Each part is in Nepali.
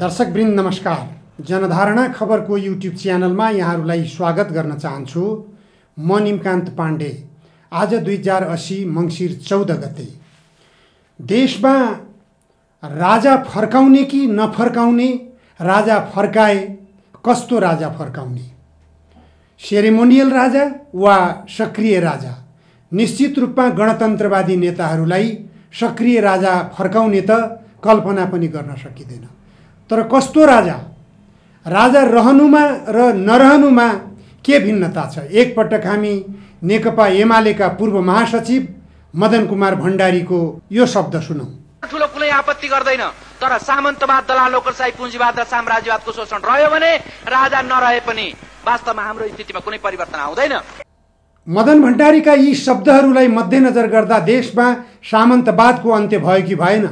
दर्शकवृन्द नमस्कार। जनधारणा खबरको युट्युब च्यानलमा यहाँहरूलाई स्वागत गर्न चाहन्छु। म निमकान्त पाण्डे। आज 2080 मङ्सिर 14 गते देशमा राजा फर्काउने कि नफर्काउने, राजा फर्काए कस्तो राजा फर्काउने, सेरेमोनियल राजा वा सक्रिय राजा? निश्चित रूपमा गणतन्त्रवादी नेताहरूलाई सक्रिय राजा फर्काउने त कल्पना पनि गर्न सकिँदैन। तर कस्तो राजा? राजा रहनुमा र नरहनुमा के भिन्नता छ? एकपटक हामी नेकपा एमालेका पूर्व महासचिव मदन कुमार भण्डारीको यो शब्द सुनौं। ठुलो कुनै आपत्ति गर्दैन, तर सामन्तवाद, दलाल, नोकरशाही, पुँजीवाद र साम्राज्यवादको शोषण रह्यो भने राजा नरहे पनि वास्तवमा हाम्रो स्थितिमा कुनै परिवर्तन आउँदैन। मदन भण्डारीका यी शब्दहरूलाई मध्यनजर गर्दा देशमा सामन्तवादको अन्त्य भयो कि भएन,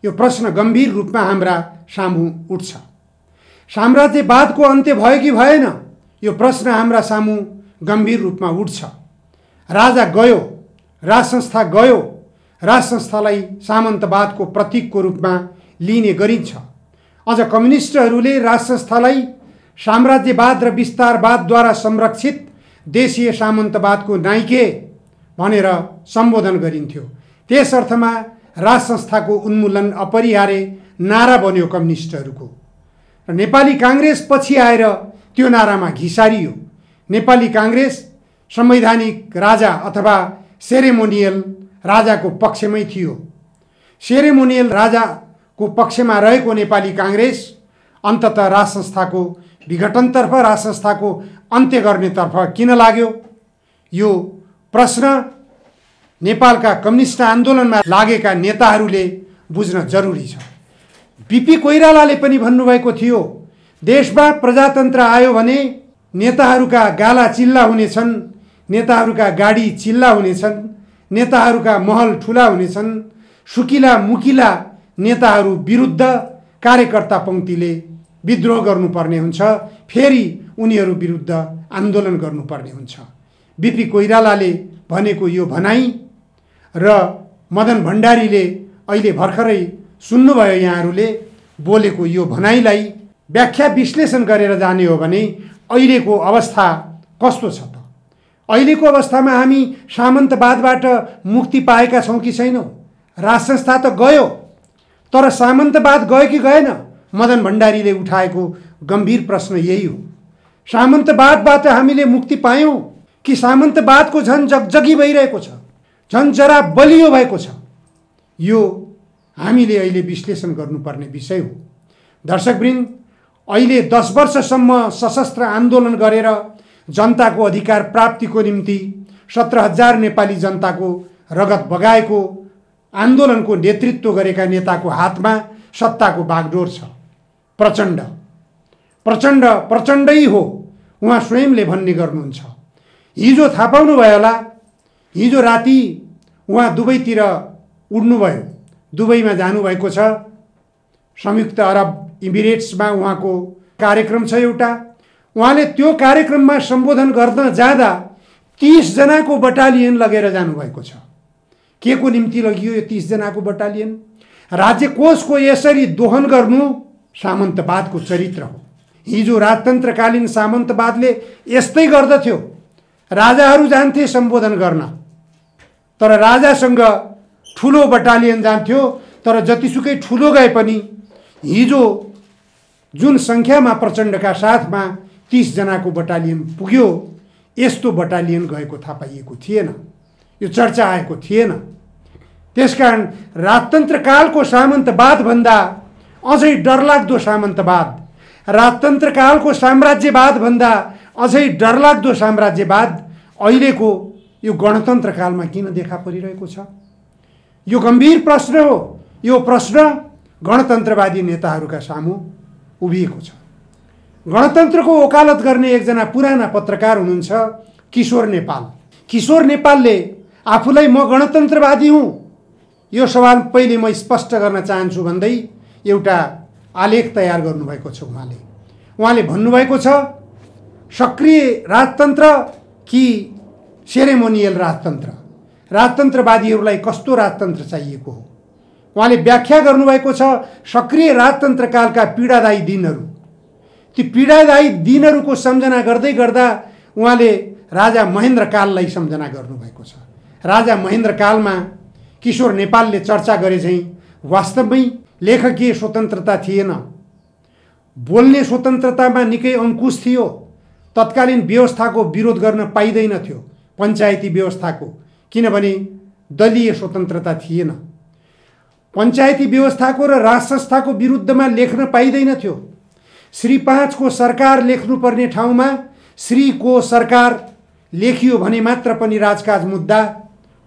यो प्रश्न गम्भीर रूपमा हाम्रा सामु उठ्छ। साम्राज्यवादको अन्त्य भयो कि भएन, यो प्रश्न हाम्रा सामु गम्भीर रूपमा उठ्छ। राजा गयो, राज संस्था गयो, राज संस्थालाई सामन्तवादको प्रतीकको रूपमा लिने गरिन्छ। अझ कम्युनिस्टहरूले राज संस्थालाई साम्राज्यवाद र विस्तारवादद्वारा संरक्षित देशीय सामन्तवादको नाइके भनेर सम्बोधन गरिन्थ्यो। त्यस अर्थमा राज संस्थाको उन्मूलन अपरिहार्य नारा बन्यो कम्युनिस्टहरूको। र नेपाली काङ्ग्रेस पछि आएर त्यो नारामा घिसारियो। नेपाली काङ्ग्रेस संवैधानिक राजा अथवा सेरेमोनियल राजाको पक्षमै थियो। सेरेमोनियल राजाको पक्षमा रहेको नेपाली काङ्ग्रेस अन्ततः राज संस्थाको विघटनतर्फ, राज संस्थाको अन्त्य गर्नेतर्फ किन लाग्यो? यो प्रश्न नेपालका कम्युनिस्ट आन्दोलनमा लागेका नेताहरूले बुझ्न जरुरी छ। बीपी कोइरालाले पनि भन्नुभएको थियो, देशमा प्रजातन्त्र आयो भने नेताहरूका गाला चिल्ला हुनेछन्, नेताहरूका गाडी चिल्ला हुनेछन्, नेताहरूका महल ठुला हुनेछन्, सुकिला मुकिला नेताहरू विरुद्ध कार्यकर्ता पङ्क्तिले विद्रोह गर्नुपर्ने हुन्छ, फेरि उनीहरू विरुद्ध आन्दोलन गर्नुपर्ने हुन्छ। बीपी कोइरालाले भनेको यो भनाइ र मदन भण्डारीले अहिले भर्खरै सुन्नुभयो यहाँहरूले बोलेको यो भनाइलाई व्याख्या विश्लेषण गरेर जाने हो भने अहिलेको अवस्था कस्तो छ त? अहिलेको अवस्थामा हामी सामन्तवादबाट मुक्ति पाएका छौँ कि छैनौँ? राज संस्था त गयो, तर सामन्तवाद गयो कि गएन? मदन भण्डारीले उठाएको गम्भीर प्रश्न यही हो। सामन्तवादबाट हामीले मुक्ति पायौँ कि सामन्तवादको झन् जगजगी भइरहेको छ, झन् जरा बलियो भएको छ? यो हामीले अहिले विश्लेषण गर्नुपर्ने विषय हो। दर्शकवृन्द, अहिले 10 वर्षसम्म सशस्त्र आन्दोलन गरेर जनताको अधिकार प्राप्तिको निम्ति 17,000 नेपाली जनताको रगत बगाएको आन्दोलनको नेतृत्व गरेका नेताको हातमा सत्ताको बागडोर छ। प्रचण्ड प्रचण्ड प्रचण्डै हो, उहाँ स्वयंले भन्ने गर्नुहुन्छ। हिजो थाहा पाउनुभयो होला, हिजो राति उहाँ दुबईतिर उड्नुभयो, दुबईमा जानुभएको छ। संयुक्त अरब इमिरेट्समा उहाँको कार्यक्रम छ एउटा। उहाँले त्यो कार्यक्रममा सम्बोधन गर्न जाँदा 30 जनाको बटालियन लगेर जानुभएको छ। के को निम्ति लगियो यो 30 जनाको बटालियन? राज्य कोषको यसरी दोहन गर्नु सामन्तवादको चरित्र हो। हिजो राजतन्त्रकालीन सामन्तवादले यस्तै गर्दथ्यो। राजाहरू जान्थे सम्बोधन गर्न, तर राजासँग ठुलो बटालियन जान्थ्यो, तर जतिसुकै ठुलो गए पनि हिजो जुन सङ्ख्यामा प्रचण्डका साथमा 30 जनाको बटालियन पुग्यो, यस्तो बटालियन गएको थाहा पाइएको थिएन, यो चर्चा आएको थिएन। त्यसकारण राजतन्त्रकालको सामन्तवादभन्दा अझै डरलाग्दो सामन्तवाद, राजतन्त्रकालको साम्राज्यवादभन्दा अझै डरलाग्दो साम्राज्यवाद अहिलेको यो गणतन्त्रकालमा किन देखा परिरहेको छ? यो गम्भीर प्रश्न हो। यो प्रश्न गणतन्त्रवादी नेताहरूका सामु उभिएको छ। गणतन्त्रको वकालत गर्ने एकजना पुराना पत्रकार हुनुहुन्छ किशोर नेपाल। किशोर नेपालले आफूलाई म गणतन्त्रवादी हुँ, यो सवाल पहिले म स्पष्ट गर्न चाहन्छु भन्दै एउटा आलेख तयार गर्नुभएको छ। उहाँले भन्नुभएको छ, सक्रिय राजतन्त्र कि सेरेमोनियल राजतन्त्र? राजतन्त्रवादीहरूलाई कस्तो राजतन्त्र चाहिएको हो? उहाँले व्याख्या गर्नुभएको छ सक्रिय राजतन्त्रकालका पीडादायी दिनहरू। ती पीडादायी दिनहरूको सम्झना गर्दै गर्दा उहाँले राजा महेन्द्रकाललाई सम्झना गर्नुभएको छ। राजा महेन्द्रकालमा किशोर नेपालले चर्चा गरे चाहिँ वास्तवमै लेखकीय स्वतन्त्रता थिएन, बोल्ने स्वतन्त्रतामा निकै अंकुश थियो। तत्कालीन व्यवस्थाको विरोध गर्न पाइँदैन थियो, पञ्चायती व्यवस्थाको, किनभने दलीय स्वतन्त्रता थिएन। पञ्चायती व्यवस्थाको र राज संस्थाको विरुद्धमा लेख्न पाइँदैन थियो। श्री 5 को सरकार लेख्नुपर्ने ठाउँमा श्री को सरकार लेखियो भने मात्र पनि राजकाज मुद्दा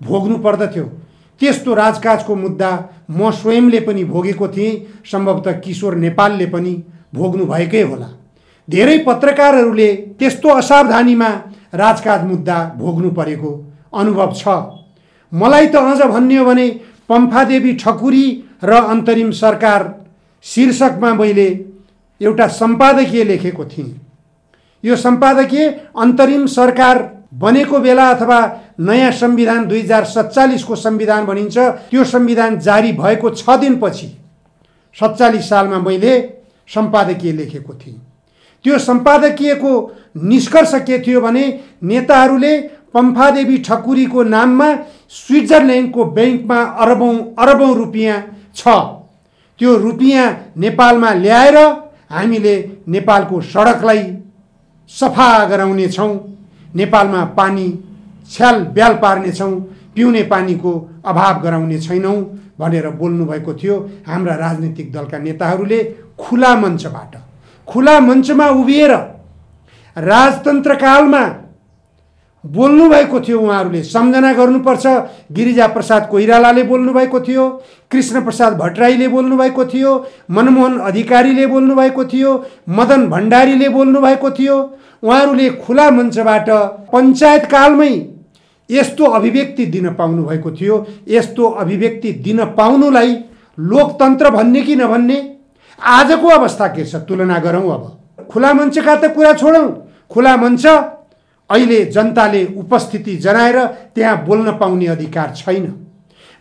भोग्नु पर्दथ्यो। त्यस्तो राजकाजको मुद्दा म स्वयंले पनि भोगेको थिएँ, सम्भवतः किशोर नेपालले पनि भोग्नु भएकै होला। धेरै पत्रकारहरूले त्यस्तो असावधानीमा राजकाज मुद्दा भोग्नु परेको अनुभव छ। मलाई त अझ भन्ने हो भने पम्फादेवी ठकुरी र अन्तरिम सरकार शीर्षकमा मैले एउटा सम्पादकीय लेखेको थिएँ। यो सम्पादकीय अन्तरिम सरकार बनेको बेला अथवा नयाँ संविधान 2047 को संविधान भनिन्छ, त्यो संविधान जारी भएको 6 दिनपछि 47 सालमा मैले सम्पादकीय लेखेको थिएँ। त्यो सम्पादकीयको निष्कर्ष के थियो भने नेताहरूले पम्फादेवी ठकुरीको नाममा स्विट्जरल्यान्डको बैंकमा अरबौं रुपियाँ छ, त्यो रुपियाँ नेपालमा ल्याएर हामीले नेपालको सडकलाई सफा गराउनेछौँ, नेपालमा पानी छ्याल ब्याल पार्नेछौँ, पिउने पानीको अभाव गराउने छैनौँ भनेर बोल्नुभएको थियो। हाम्रा राजनीतिक दलका नेताहरूले खुला मञ्चमा उभिएर राजतन्त्रकालमा बोल्नुभएको थियो। उहाँहरूले सम्झना गर्नुपर्छ। गिरिजा प्रसाद कोइरालाले बोल्नुभएको थियो, कृष्ण प्रसाद भट्टराईले बोल्नुभएको थियो, मनमोहन अधिकारीले बोल्नुभएको थियो, मदन भण्डारीले बोल्नुभएको थियो। उहाँहरूले खुला मञ्चबाट पञ्चायत कालमै यस्तो अभिव्यक्ति दिन पाउनुभएको थियो। यस्तो अभिव्यक्ति दिन पाउनुलाई लोकतन्त्र भन्ने कि नभन्ने? आजको अवस्था के छ तुलना गरौँ। अब खुला मञ्चका त कुरा छोडौँ, खुला मञ्च अहिले जनताले उपस्थिति जनाएर त्यहाँ बोल्न पाउने अधिकार छैन।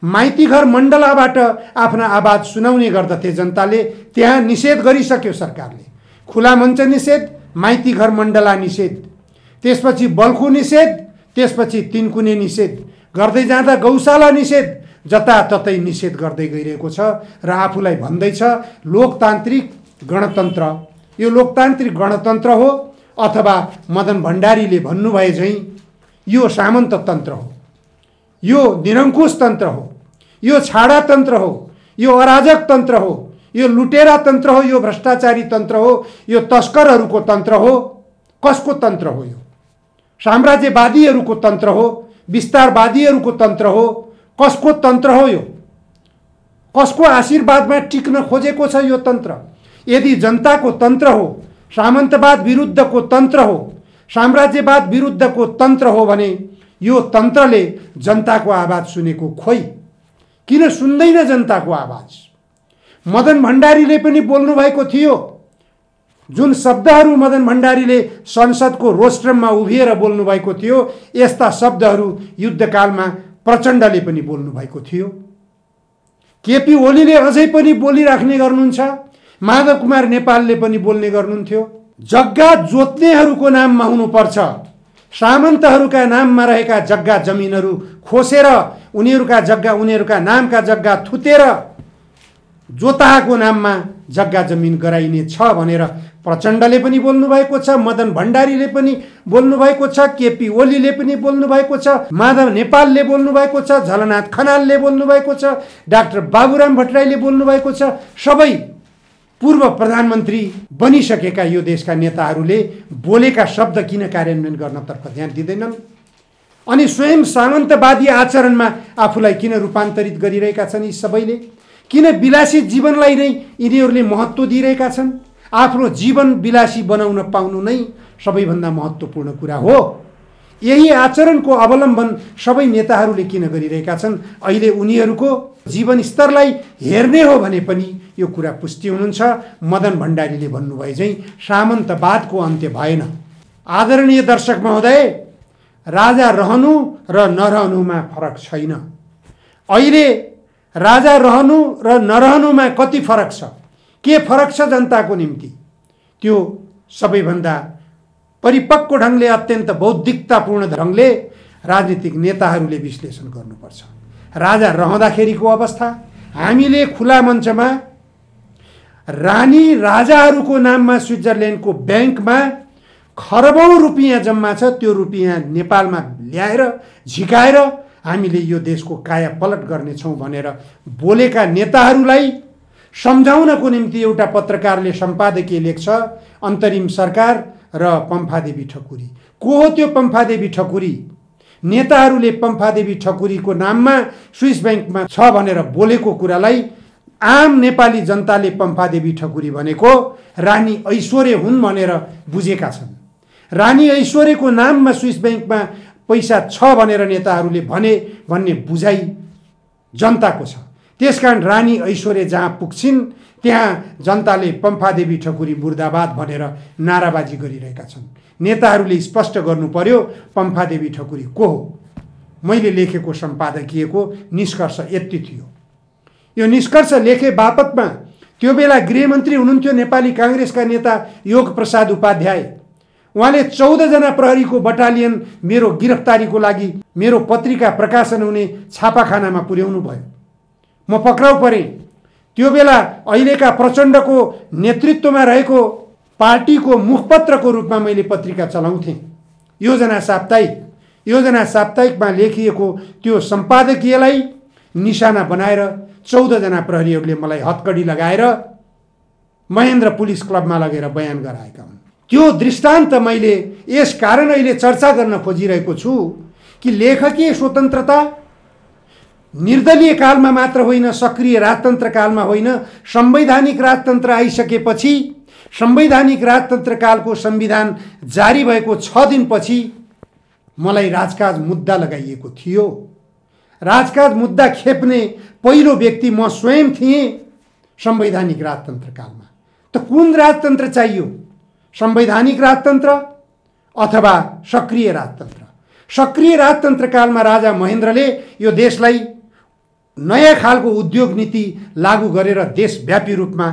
माइतीघर मण्डलाबाट आफ्ना आवाज सुनाउने गर्दथे जनताले, त्यहाँ निषेध गरिसक्यो सरकारले। खुला मञ्च निषेध, माइतीघर मण्डला निषेध, त्यसपछि बल्खु निषेध, त्यसपछि तिनकुने निषेध, गर्दै जाँदा गौशाला निषेध, जताततै निषेध गर्दै गइरहेको छ र आफूलाई भन्दैछ लोकतान्त्रिक गणतन्त्र। यो लोकतान्त्रिक गणतन्त्र हो अथवा मदन भण्डारीले भन्नुभए झैँ यो सामन्त तन्त्र हो, यो निरङ्कुश तन्त्र हो, यो छाडा तन्त्र हो, यो अराजक तन्त्र हो, यो लुटेरा तन्त्र हो, यो भ्रष्टाचारी तन्त्र हो, यो तस्करहरूको तन्त्र हो। कसको तन्त्र हो यो? साम्राज्यवादीहरूको तन्त्र हो, विस्तारवादीहरूको तन्त्र हो। कसको तन्त्र हो यो? कसको आशीर्वादमा टिक्न खोजेको छ यो तन्त्र? यदि जनताको तन्त्र हो, सामन्तवाद विरुद्धको तन्त्र हो, साम्राज्यवाद विरुद्धको तन्त्र हो भने यो तन्त्रले जनताको आवाज सुनेको खोइ? किन सुन्दैन जनताको आवाज? मदन भण्डारीले पनि बोल्नु भएको थियो। जुन शब्दहरू मदन भण्डारीले संसदको रोस्ट्रममा उभिएर बोल्नु भएको थियो, यस्ता शब्दहरू युद्धकालमा प्रचण्डले पनि बोल्नु भएको थियो। केपी ओलीले अझै पनि बोलिराख्ने गर्नुहुन्छ, माधव कुमार नेपालले पनि बोल्ने गर्नुहुन्थ्यो। जग्गा जोत्नेहरूको नाममा हुनुपर्छ, सामन्तहरूका नाममा रहेका जग्गा जमिनहरू खोसेर उनीहरूका जग्गा, उनीहरूका नामका जग्गा थुतेर जोताको नाममा जग्गा जमिन गराइने छ भनेर प्रचण्डले पनि बोल्नु भएको छ, मदन भण्डारीले पनि बोल्नु भएको छ, केपी ओलीले पनि बोल्नु भएको छ, माधव नेपालले बोल्नु भएको छ, झलनाथ खनालले बोल्नु भएको छ, डाक्टर बाबुराम भट्टराईले बोल्नु भएको छ। सबै पूर्व प्रधानमन्त्री बनिसकेका यो देशका नेताहरूले बोलेका शब्द किन कार्यान्वयन गर्नतर्फ ध्यान दिँदैनन्? अनि स्वयं सामन्तवादी आचरणमा आफूलाई किन रूपान्तरित गरिरहेका छन् यी सबैले? किन विलासी जीवनलाई नै यिनीहरूले महत्त्व दिइरहेका छन्? आफ्नो जीवन विलासी बनाउन पाउनु नै सबैभन्दा महत्त्वपूर्ण कुरा हो। यही आचरणको अवलम्बन सबै नेताहरूले किन गरिरहेका छन्? अहिले उनीहरूको जीवन स्तरलाई हेर्ने हो भने पनि यो कुरा पुष्टि हुनुहुन्छ। मदन भण्डारीले भन्नुभए चाहिँ सामन्तवादको अन्त्य भएन। आदरणीय दर्शक महोदय, राजा रहनु र नरहनुमा फरक छैन। अहिले राजा रहनु र नरहनुमा कति फरक छ, के फरक छ जनताको निम्ति, त्यो सबैभन्दा परिपक्व ढङ्गले अत्यन्त बौद्धिकतापूर्ण ढङ्गले राजनीतिक नेताहरूले विश्लेषण गर्नुपर्छ। राजा रहँदाखेरिको अवस्था, हामीले खुला मञ्चमा रानी राजाहरूको नाममा स्विजरल्यान्डको ब्याङ्कमा खरबौँ रुपियाँ जम्मा छ, त्यो रुपियाँ नेपालमा ल्याएर झिकाएर हामीले यो देशको काया पलट गर्नेछौँ भनेर बोलेका नेताहरूलाई सम्झाउनको निम्ति एउटा पत्रकारले सम्पादकीय लेख्छ, अन्तरिम सरकार र पम्फादेवी ठकुरी। को हो त्यो पम्फादेवी ठकुरी? नेताहरूले पम्फादेवी ठकुरीको नाममा स्विस ब्याङ्कमा छ भनेर बोलेको कुरालाई आम नेपाली जनताले पम्फादेवी ठकुरी भनेको रानी ऐश्वर्य हुन् भनेर बुझेका छन्। रानी ऐश्वर्यको नाममा स्विस ब्याङ्कमा पैसा छ भनेर नेताहरूले भने भन्ने बुझाइ जनताको छ। त्यसकारण रानी ऐश्वर्य जहाँ पुग्छिन् त्यहाँ जनताले पम्फादेवी ठकुरी मुर्दाबाद भनेर नाराबाजी गरिरहेका छन्। नेताहरूले स्पष्ट गर्नु पर्यो पम्फादेवी ठकुरी को हो। मैले लेखेको सम्पादकीयको निष्कर्ष यति थियो। यो निष्कर्ष लेखे बापतमा त्यो बेला गृहमन्त्री हुनुहुन्थ्यो नेपाली काङ्ग्रेसका नेता योग प्रसाद उपाध्याय। उहाँले 14 जना प्रहरीको बटालियन मेरो गिरफ्तारीको लागि मेरो पत्रिका प्रकाशन हुने छापाखानामा पुर्याउनु भयो। म पक्राउ परेँ। त्यो बेला अहिलेका प्रचण्डको नेतृत्वमा रहेको पार्टीको मुखपत्रको रूपमा मैले पत्रिका चलाउँथेँ। योजना साप्ताहिकमा लेखिएको त्यो सम्पादकीयलाई निशाना बनाएर 14 जना प्रहरीहरूले मलाई हतकडी लगाएर महेन्द्र पुलिस क्लबमा लगेर बयान गराएका हुन्। त्यो दृष्टान्त मैले यस कारण अहिले चर्चा गर्न खोजिरहेको छु कि लेखकीय स्वतन्त्रता निर्दलीय कालमा मात्र होइन, सक्रिय राजतन्त्र कालमा होइन, संवैधानिक राजतन्त्र आइसकेपछि संवैधानिक राजतन्त्र कालको संविधान जारी भएको 6 दिनपछि मलाई राजकाज मुद्दा लगाइएको थियो। राजकाज मुद्दा खेप्ने पहिलो व्यक्ति म स्वयं थिएँ संवैधानिक राजतन्त्र कालमा। त कुन राजतन्त्र चाहियो? संवैधानिक राजतन्त्र अथवा सक्रिय राजतन्त्र? सक्रिय राजतन्त्र कालमा राजा महेन्द्रले यो देशलाई नयाँ खालको उद्योग नीति लागू गरेर देशव्यापी रूपमा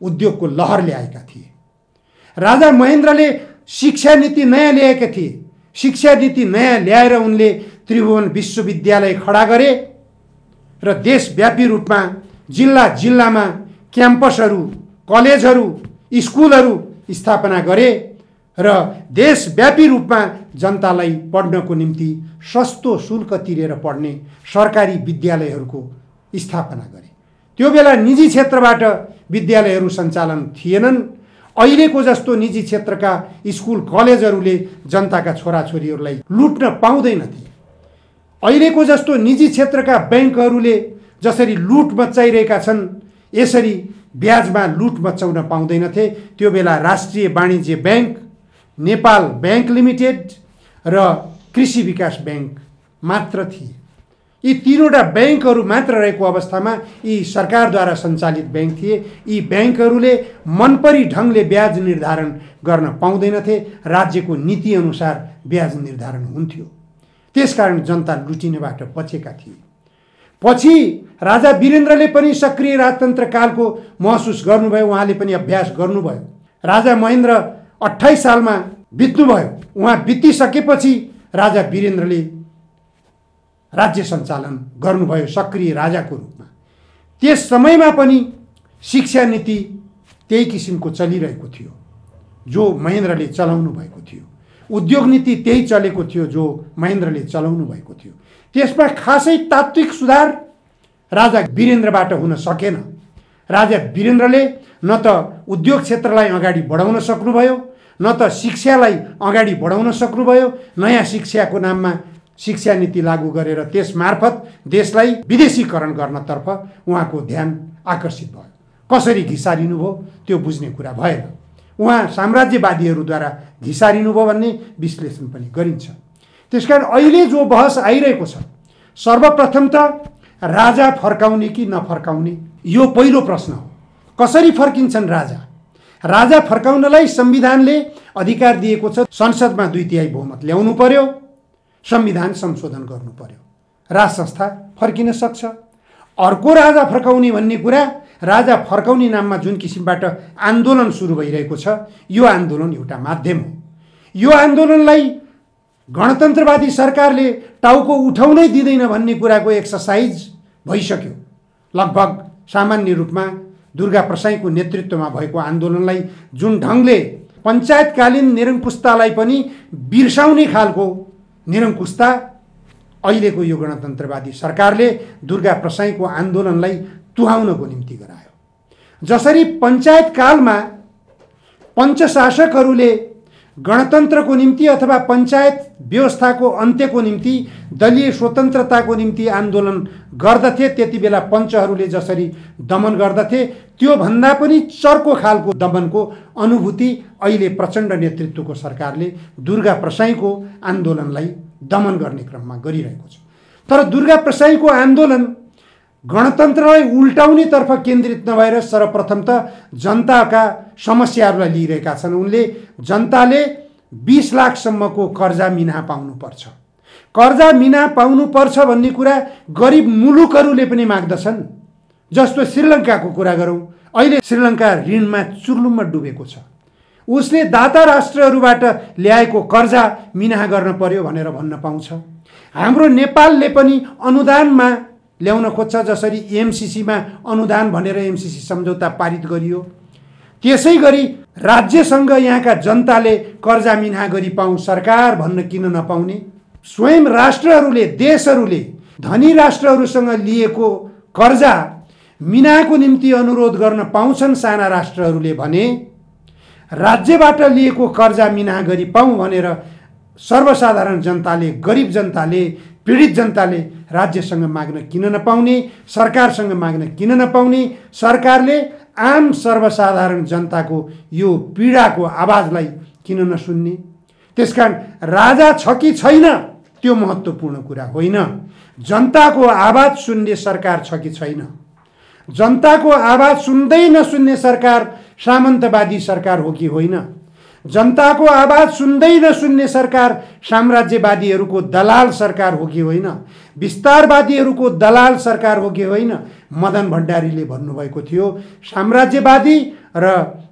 उद्योगको लहर ल्याएका थिए। राजा महेन्द्रले शिक्षा नीति नयाँ ल्याएका थिए। शिक्षा नीति नयाँ ल्याएर उनले त्रिभुवन विश्वविद्यालय खडा गरे र देशव्यापी रूपमा जिल्ला जिल्लामा क्याम्पसहरू, कलेजहरू, स्कुलहरू स्थापना गरे र देशव्यापी रूपमा जनतालाई पढ्नको निम्ति सस्तो शुल्क तिरेर पढ्ने सरकारी विद्यालयहरूको स्थापना गरे। त्यो बेला निजी क्षेत्रबाट विद्यालयहरू सञ्चालन थिएनन्। अहिलेको जस्तो निजी क्षेत्रका स्कुल कलेजहरूले जनताका छोराछोरीहरूलाई लुट्न पाउँदैनथे। अहिलेको जस्तो निजी क्षेत्रका ब्याङ्कहरूले जसरी लुट मचाइरहेका छन् यसरी ब्याजमा लुट मचाउन पाउँदैनथे। त्यो बेला राष्ट्रिय वाणिज्य ब्याङ्क, नेपाल ब्याङ्क लिमिटेड र कृषि विकास ब्याङ्क मात्र थिए। यी तीनवटा ब्याङ्कहरू मात्र रहेको अवस्थामा यी सरकारद्वारा सञ्चालित ब्याङ्क थिए। यी ब्याङ्कहरूले मनपरी ढङ्गले ब्याज निर्धारण गर्न पाउँदैनथे। राज्यको नीति अनुसार ब्याज निर्धारण हुन्थ्यो। त्यसकारण जनता लुटिनेबाट बचेका थिए। पछि राजा वीरेन्द्रले पनि सक्रिय राजतन्त्र कालको महसुस गर्नुभयो। उहाँले पनि अभ्यास गर्नुभयो। राजा महेन्द्र 28 सालमा बित्नुभयो। उहाँ बितिसकेपछि राजा वीरेन्द्रले राज्य सञ्चालन गर्नुभयो सक्रिय राजाको रूपमा। त्यस समयमा पनि शिक्षा नीति त्यही किसिमको चलिरहेको थियो जो महेन्द्रले चलाउनु भएको थियो। उद्योग नीति त्यही चलेको थियो जो महेन्द्रले चलाउनु भएको थियो। त्यसमा खासै तात्विक सुधार राजा वीरेन्द्रबाट हुन सकेन। राजा वीरेन्द्रले न त उद्योग क्षेत्रलाई अगाडि बढाउन सक्नुभयो, न त शिक्षालाई अगाडि बढाउन सक्नुभयो। नयाँ शिक्षाको नाममा शिक्षा नीति लागू गरेर त्यस मार्फत देशलाई विदेशीकरण गर्नतर्फ उहाँको ध्यान आकर्षित भयो। कसरी घिसारिनु भयो त्यो बुझ्ने कुरा भएन। उहाँ साम्राज्यवादीहरूद्वारा घिसारिनु भयो भन्ने विश्लेषण पनि गरिन्छ। त्यसकारण अहिले जो बहस आइरहेको छ, सर्वप्रथम त राजा फर्काउने कि नफर्काउने यो पहिलो प्रश्न हो। कसरी फर्किन्छन् राजा? राजा फर्काउनलाई संविधानले अधिकार दिएको छ। संसदमा 2/3 बहुमत ल्याउनु पर्यो, संविधान संशोधन गर्नु पर्यो, राज संस्था फर्किन सक्छ। अर्को राजा फर्काउने भन्ने कुरा, राजा फर्काउने नाममा जुन किसिमबाट आन्दोलन सुरु भइरहेको छ, यो आन्दोलन एउटा माध्यम हो। यो आन्दोलनलाई गणतन्त्रवादी सरकारले टाउको उठाउनै दिँदैन भन्ने कुराको एक्सर्साइज भइसक्यो। लगभग सामान्य रूपमा दुर्गा प्रसाईको नेतृत्वमा भएको आन्दोलनलाई जुन ढङ्गले पञ्चायतकालीन निरङ्कुशतालाई पनि बिर्साउने खालको निरङ्कुशता अहिलेको यो गणतन्त्रवादी सरकारले दुर्गा प्रसाईको आन्दोलनलाई तुहाउनको निम्ति गरायो। जसरी पञ्चायतकालमा पञ्चशासकहरूले गणतन्त्रको निम्ति अथवा पञ्चायत व्यवस्थाको अन्त्यको निम्ति दलीय स्वतन्त्रताको निम्ति आन्दोलन गर्दथे, त्यति बेला पञ्चहरूले जसरी दमन गर्दथे, त्यो भन्दा पनि चर्को खालको दमनको अनुभूति अहिले प्रचण्ड नेतृत्वको सरकारले दुर्गा प्रसाईको आन्दोलनलाई दमन गर्ने क्रममा गरिरहेको छ। तर दुर्गा प्रसाईको आन्दोलन गणतन्त्रलाई उल्टाउनेतर्फ केन्द्रित नभएर सर्वप्रथम त जनताका समस्याहरूलाई लिइरहेका छन्। उनले जनताले 20 लाखसम्मको कर्जा मिना पाउनुपर्छ, कर्जा मिना पाउनुपर्छ भन्ने कुरा गरिब मुलुकहरूले पनि माग्दछन्। जस्तो श्रीलङ्काको कुरा गरौँ, अहिले श्रीलङ्का ऋणमा चुर्लुममा डुबेको छ। उसले दाता राष्ट्रहरूबाट ल्याएको कर्जा मिना गर्न पर्यो भनेर भन्न पाउँछ। हाम्रो नेपालले पनि अनुदानमा ल्याउन खोज्छ, जसरी एमसीसीमा अनुदान भनेर एमसीसी सम्झौता पारित गरियो, त्यसै गरी राज्यसँग यहाँका जनताले कर्जा मिना गरी पाउँ, सरकार भन्न किन नपाउने? स्वयं राष्ट्रहरूले, देशहरूले धनी राष्ट्रहरूसँग लिएको कर्जा मिनाको निम्ति अनुरोध गर्न पाउँछन् साना राष्ट्रहरूले भने राज्यबाट लिएको कर्जा मिना गरी पाउँ भनेर सर्वसाधारण जनताले, गरिब जनताले, पीडित जनताले राज्यसँग माग्न किन नपाउने? सरकारसँग माग्न किन नपाउने? सरकारले आम सर्वसाधारण जनताको यो पीडाको आवाजलाई किन नसुन्ने? त्यसकारण राजा छ कि छैन त्यो महत्त्वपूर्ण कुरा होइन, जनताको आवाज सुन्ने सरकार छ कि छैन। जनताको आवाज सुन्दै नसुन्ने सरकार सामन्तवादी सरकार हो कि होइन? जनताको आवाज सुन्दै नसुन्ने सरकार साम्राज्यवादीहरूको दलाल सरकार हो कि होइन? विस्तारवादीहरूको दलाल सरकार हो कि होइन? मदन भण्डारीले भन्नुभएको थियो, साम्राज्यवादी र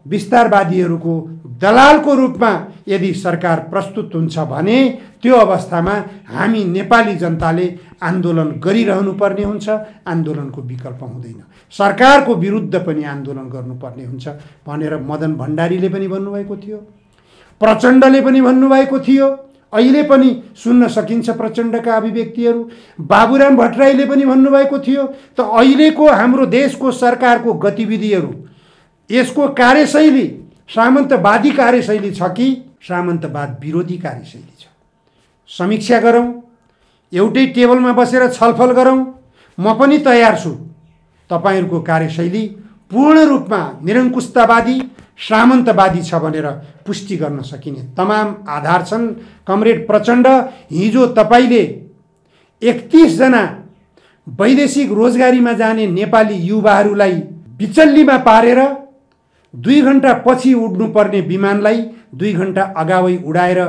विस्तारवादीहरूको दलालको रूपमा यदि सरकार प्रस्तुत हुन्छ भने त्यो अवस्थामा हामी नेपाली जनताले आन्दोलन गरिरहनु पर्ने हुन्छ, आन्दोलनको विकल्प हुँदैन। सरकारको विरुद्ध पनि आन्दोलन गर्नुपर्ने हुन्छ भनेर मदन भण्डारीले पनि भन्नुभएको थियो, प्रचण्डले पनि भन्नुभएको थियो। अहिले पनि सुन्न सकिन्छ प्रचण्डका अभिव्यक्तिहरू। बाबुराम भट्टराईले पनि भन्नुभएको थियो। त अहिलेको हाम्रो देशको सरकारको गतिविधिहरू, यसको कार्यशैली सामन्तवादी कार्यशैली छ कि सामन्तवाद विरोधी कार्यशैली छ? समीक्षा गरौँ, एउटै टेबलमा बसेर छलफल गरौँ। म पनि तयार छु तपाईहरूको कार्यशैली पूर्ण रूपमा निरङ्कुशतावादी, सामन्तवादी छ भनेर पुष्टि गर्न सकिने तमाम आधार छन्। कमरेड प्रचण्ड, हिजो तपाईले 31 जना वैदेशिक रोजगारीमा जाने नेपाली युवाहरूलाई बिचल्लीमा पारेर 2 घण्टा पछि उड्नुपर्ने विमानलाई 2 घण्टा अगावै उडाएर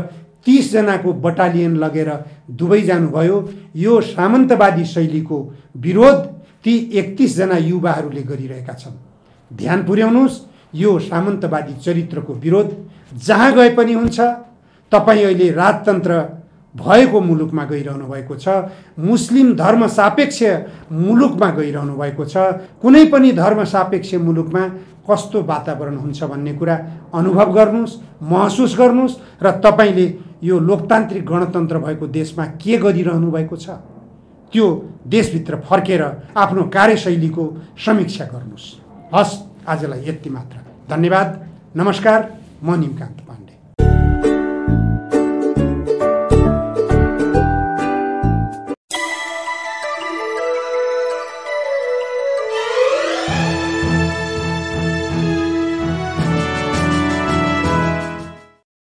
30 जनाको बटालियन लगेर दुबई जानुभयो। यो सामन्तवादी शैलीको विरोध ती 31 जना युवाहरूले गरिरहेका छन्। ध्यान पुर्याउनुहोस्, यो सामन्तवादी चरित्रको विरोध जहाँ गए पनि हुन्छ। तपाईँ अहिले राजतन्त्र भएको मुलुकमा गइरहनु भएको छ, मुस्लिम धर्म सापेक्ष मुलुकमा गइरहनु भएको छ। कुनै पनि धर्म सापेक्ष मुलुकमा कस्तो वातावरण हुन्छ भन्ने कुरा अनुभव गर्नुहोस्, महसुस गर्नुहोस् र तपाईँले यो लोकतान्त्रिक गणतन्त्र भएको देशमा के गरिरहनु भएको छ त्यो देशभित्र फर्केर आफ्नो कार्यशैलीको समीक्षा गर्नुहोस्। हस्, आजलाई यति मात्र। धन्यवाद, नमस्कार। म निमकान्त।